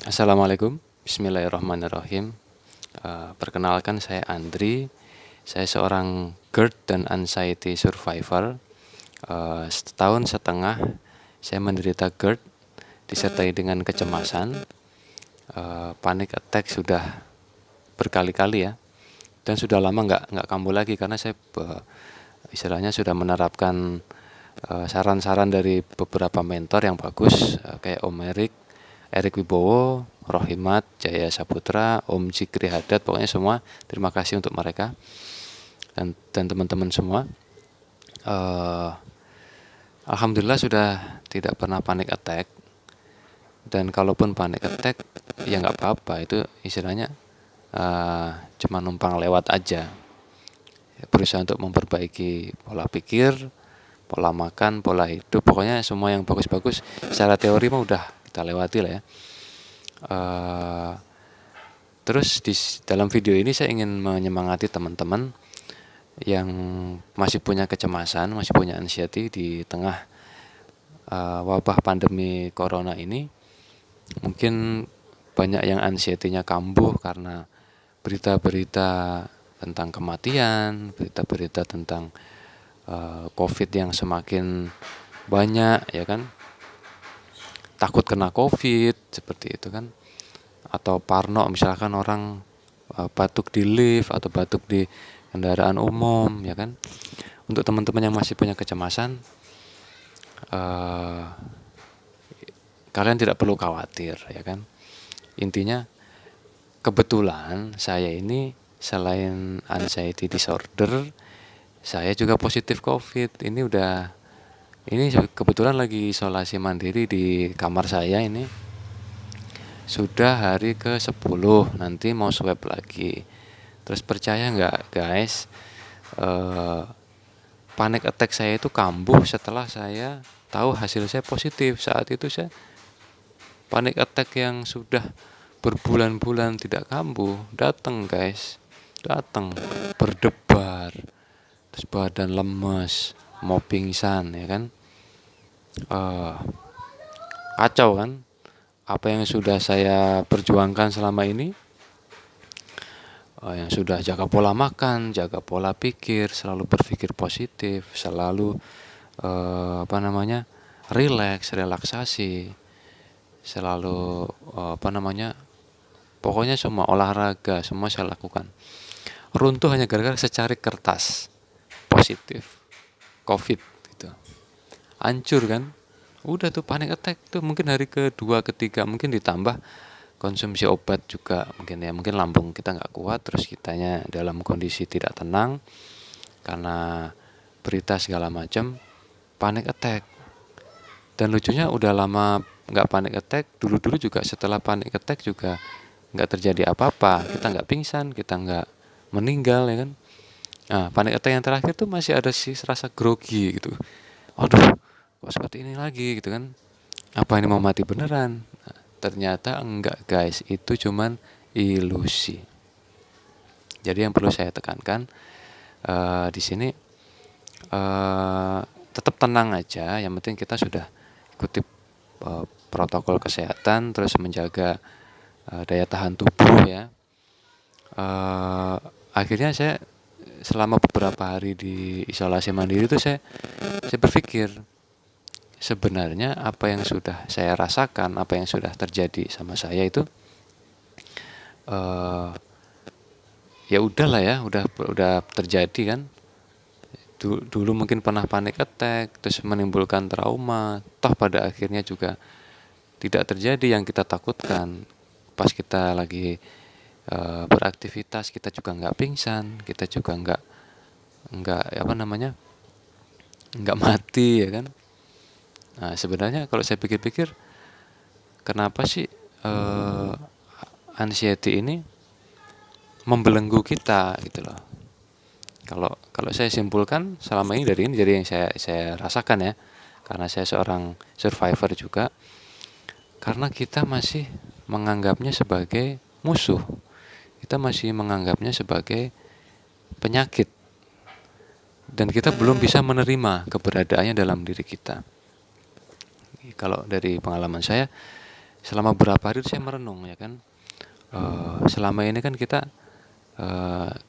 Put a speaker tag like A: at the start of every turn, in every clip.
A: Assalamualaikum, Bismillahirrahmanirrahim. Perkenalkan saya Andri, saya seorang GERD dan anxiety survivor. Setahun setengah saya menderita GERD disertai dengan kecemasan, panic attack sudah berkali-kali ya, dan sudah lama nggak kambuh lagi karena saya istilahnya sudah menerapkan saran-saran dari beberapa mentor yang bagus, kayak Om Erik Wibowo, Rohimat, Jaya Saputra, Om Jikri Haddad, pokoknya semua terima kasih untuk mereka dan teman-teman semua. Alhamdulillah sudah tidak pernah panic attack, dan kalaupun panic attack ya nggak apa-apa, itu istilahnya cuma numpang lewat aja. Berusaha untuk memperbaiki pola pikir, pola makan, pola hidup, pokoknya semua yang bagus-bagus secara teori mah udah kita lewati lah ya. Terus dalam video ini saya ingin menyemangati teman-teman yang masih punya kecemasan, masih punya anxiety di tengah wabah pandemi corona ini. Mungkin banyak yang anxiety-nya kambuh karena berita-berita tentang kematian, berita-berita tentang COVID yang semakin banyak, ya kan? Takut kena COVID seperti itu kan, atau parno misalkan orang batuk di lift atau batuk di kendaraan umum, ya kan. Untuk teman-teman yang masih punya kecemasan, kalian tidak perlu khawatir, ya kan. Intinya kebetulan saya ini selain anxiety disorder, saya juga positif COVID. Ini kebetulan lagi isolasi mandiri di kamar saya ini. Sudah hari ke-10, nanti mau swab lagi. Terus percaya nggak guys, panic attack saya itu kambuh setelah saya tahu hasil saya positif. Saat itu saya panic attack yang sudah berbulan-bulan tidak kambuh, datang guys, datang berdebar, terus badan lemes, mau pingsan, ya kan. Kacau kan, apa yang sudah saya perjuangkan selama ini, yang sudah jaga pola makan, jaga pola pikir, selalu berpikir positif, selalu relaksasi, selalu pokoknya semua olahraga semua saya lakukan, runtuh hanya gara-gara secari kertas positif COVID gitu. Hancur kan, udah tuh panic attack tuh mungkin hari kedua ketiga, mungkin ditambah konsumsi obat juga mungkin lambung kita nggak kuat, terus kitanya dalam kondisi tidak tenang karena berita segala macam, panic attack. Dan lucunya udah lama nggak panic attack, dulu juga setelah panic attack juga nggak terjadi apa-apa, kita nggak pingsan, kita nggak meninggal, ya kan. Nah, panic attack yang terakhir tuh masih ada sih rasa grogi gitu, aduh kok seperti ini lagi gitu kan, apa ini mau mati beneran. Nah, ternyata enggak guys, itu cuman ilusi. Jadi yang perlu saya tekankan di sini, tetap tenang aja, yang penting kita sudah ikuti protokol kesehatan, terus menjaga daya tahan tubuh ya. Akhirnya saya selama beberapa hari di isolasi mandiri itu saya berpikir, sebenarnya apa yang sudah saya rasakan, apa yang sudah terjadi sama saya itu ya udahlah ya, udah terjadi kan. Dulu mungkin pernah panic attack, terus menimbulkan trauma, toh pada akhirnya juga tidak terjadi yang kita takutkan. Pas kita lagi beraktivitas, kita juga nggak pingsan, kita juga nggak mati, ya kan. Nah, sebenarnya kalau saya pikir-pikir, kenapa sih anxiety ini membelenggu kita gitu loh. Kalau saya simpulkan selama ini dari yang saya rasakan ya, karena saya seorang survivor juga, karena kita masih menganggapnya sebagai musuh, kita masih menganggapnya sebagai penyakit, dan kita belum bisa menerima keberadaannya dalam diri kita. Kalau dari pengalaman saya, selama berapa hari saya merenung ya kan. Selama ini kan kita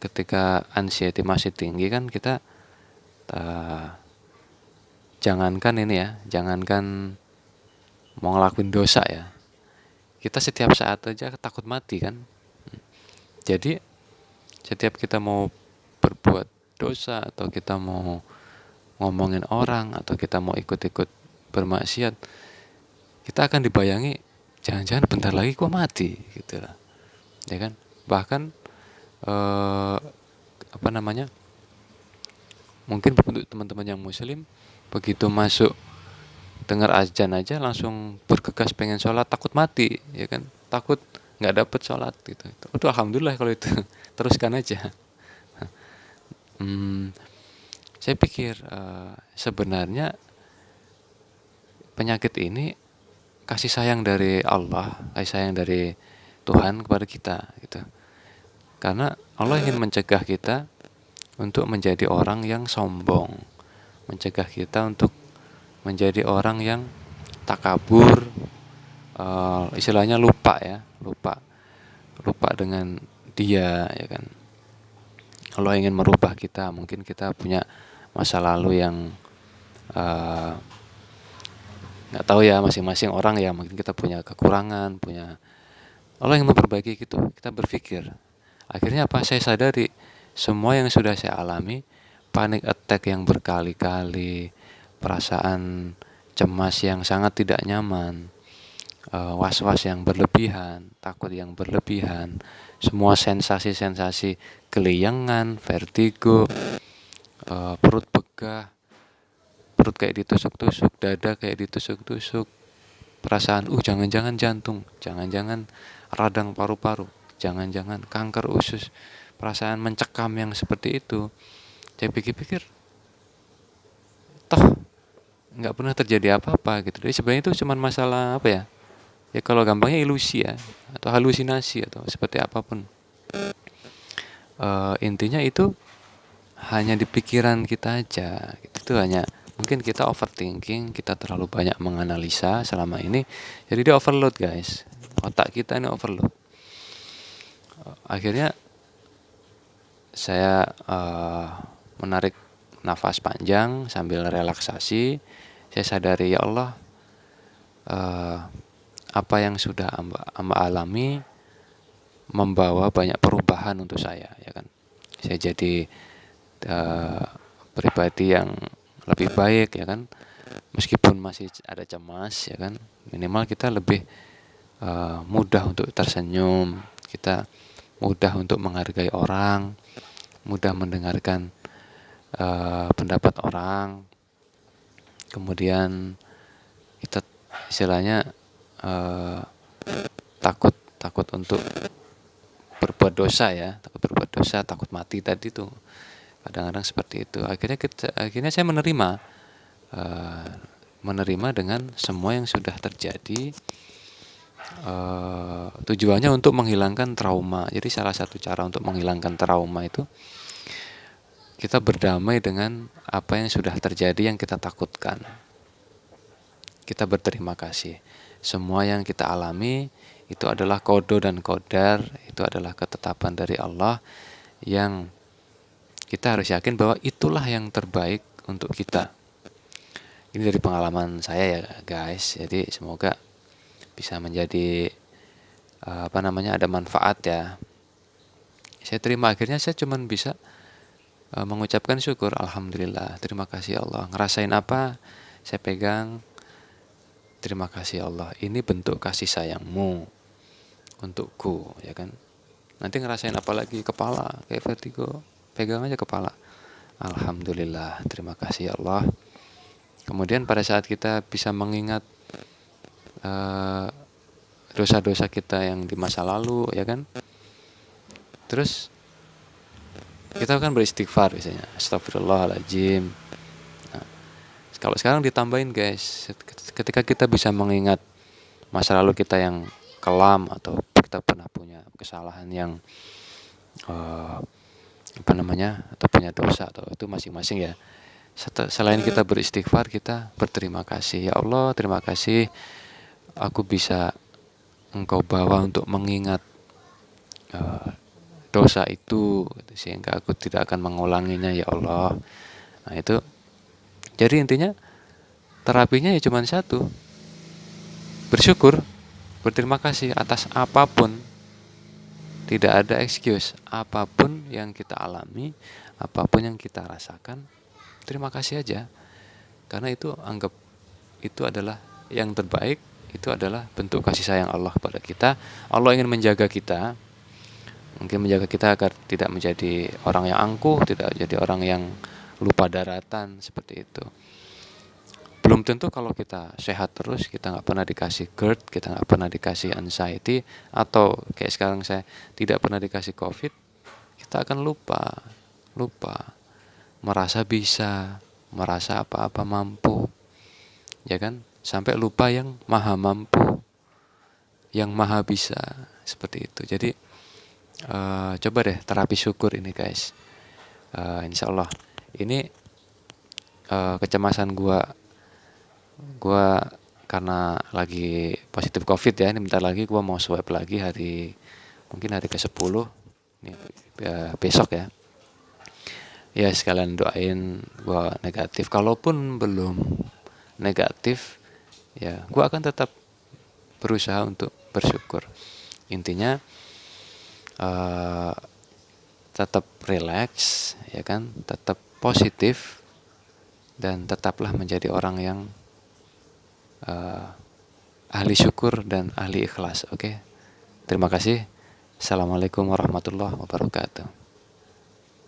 A: ketika anxiety masih tinggi kan kita jangankan ini ya, jangankan mau ngelakuin dosa ya, kita setiap saat aja takut mati kan. Jadi setiap kita mau berbuat dosa atau kita mau ngomongin orang atau kita mau ikut-ikut bermaksiat, kita akan dibayangi jangan-jangan bentar lagi gua mati gitu lah, ya kan. Bahkan apa namanya, mungkin untuk teman-teman yang muslim begitu masuk dengar azan aja langsung bergegas pengen sholat, takut mati ya kan, takut nggak dapet sholat gitu. Itu alhamdulillah kalau itu teruskan aja. Saya pikir sebenarnya penyakit ini kasih sayang dari Allah, kasih sayang dari Tuhan kepada kita gitu. Karena Allah ingin mencegah kita untuk menjadi orang yang sombong, mencegah kita untuk menjadi orang yang takabur, istilahnya lupa ya, lupa dengan dia ya kan. Allah ingin merubah kita, mungkin kita punya masa lalu yang nggak tahu ya, masing-masing orang ya, mungkin kita punya kekurangan, punya, Allah ingin memperbaiki gitu. Kita berpikir, akhirnya apa, saya sadari semua yang sudah saya alami, panic attack yang berkali-kali, perasaan cemas yang sangat tidak nyaman, was-was yang berlebihan, takut yang berlebihan, semua sensasi-sensasi keliengan, vertigo, perut begah, perut kayak ditusuk-tusuk, dada kayak ditusuk-tusuk, perasaan jangan-jangan jantung, jangan-jangan radang paru-paru, jangan-jangan kanker usus, perasaan mencekam yang seperti itu. Saya pikir-pikir, toh nggak pernah terjadi apa-apa gitu. Jadi sebenarnya itu cuma masalah apa ya? Ya kalau gampangnya ilusi ya, atau halusinasi atau seperti apapun. Intinya itu hanya di pikiran kita aja. Itu hanya mungkin kita overthinking, kita terlalu banyak menganalisa selama ini. Jadi dia overload guys. Otak kita ini overload. Akhirnya saya menarik nafas panjang sambil relaksasi. Saya sadari, ya Allah, apa yang sudah amba alami membawa banyak perubahan untuk saya ya kan. Saya jadi pribadi yang lebih baik ya kan, meskipun masih ada cemas ya kan, minimal kita lebih mudah untuk tersenyum, kita mudah untuk menghargai orang, mudah mendengarkan pendapat orang, kemudian kita istilahnya takut untuk berbuat dosa ya, takut berbuat dosa, takut mati tadi tuh kadang-kadang seperti itu. Akhirnya saya menerima dengan semua yang sudah terjadi. Tujuannya untuk menghilangkan trauma. Jadi salah satu cara untuk menghilangkan trauma itu kita berdamai dengan apa yang sudah terjadi yang kita takutkan. Kita berterima kasih. Semua yang kita alami itu adalah qada dan qadar, itu adalah ketetapan dari Allah yang kita harus yakin bahwa itulah yang terbaik untuk kita. Ini dari pengalaman saya ya guys. Jadi semoga bisa menjadi ada manfaat ya. Saya terima, akhirnya saya cuma bisa mengucapkan syukur, alhamdulillah, terima kasih Allah. Ngerasain apa saya pegang, terima kasih Allah, ini bentuk kasih sayangmu untukku ya kan. Nanti ngerasain apa lagi, kepala kayak vertigo, pegang aja kepala, alhamdulillah, terima kasih Allah. Kemudian pada saat kita bisa mengingat dosa-dosa kita yang di masa lalu ya kan, terus kita kan beristighfar biasanya, astagfirullahaladzim. Nah, kalau sekarang ditambahin guys, ketika kita bisa mengingat masa lalu kita yang kelam atau kita pernah punya kesalahan yang atau punya dosa, atau itu masing-masing ya. Selain kita beristighfar, kita berterima kasih, ya Allah, terima kasih aku bisa engkau bawa untuk mengingat eh, dosa itu, gitu, sehingga aku tidak akan mengulanginya ya Allah. Nah itu, jadi intinya terapinya ya cuma satu, bersyukur, berterima kasih atas apapun. Tidak ada excuse, apapun yang kita alami, apapun yang kita rasakan, terima kasih aja. Karena itu, anggap itu adalah yang terbaik, itu adalah bentuk kasih sayang Allah pada kita. Allah ingin menjaga kita, mungkin menjaga kita agar tidak menjadi orang yang angkuh, tidak jadi orang yang lupa daratan, seperti itu. Belum tentu kalau kita sehat terus, kita nggak pernah dikasih GERD, kita nggak pernah dikasih anxiety, atau kayak sekarang saya tidak pernah dikasih COVID, kita akan lupa, merasa bisa, merasa apa-apa mampu, ya kan? Sampai lupa yang maha mampu, yang maha bisa, seperti itu. Jadi coba deh terapi syukur ini guys. Insya Allah ini kecemasan gua karena lagi positif COVID ya. Ini bentar lagi gua mau swab lagi mungkin hari ke-10 nih, besok ya. Ya sekalian doain gua negatif. Kalaupun belum negatif, ya gua akan tetap berusaha untuk bersyukur. Intinya tetap relax, ya kan, tetap positif, dan tetaplah menjadi orang yang ahli syukur dan ahli ikhlas. Oke, terima kasih. Assalamualaikum warahmatullahi wabarakatuh.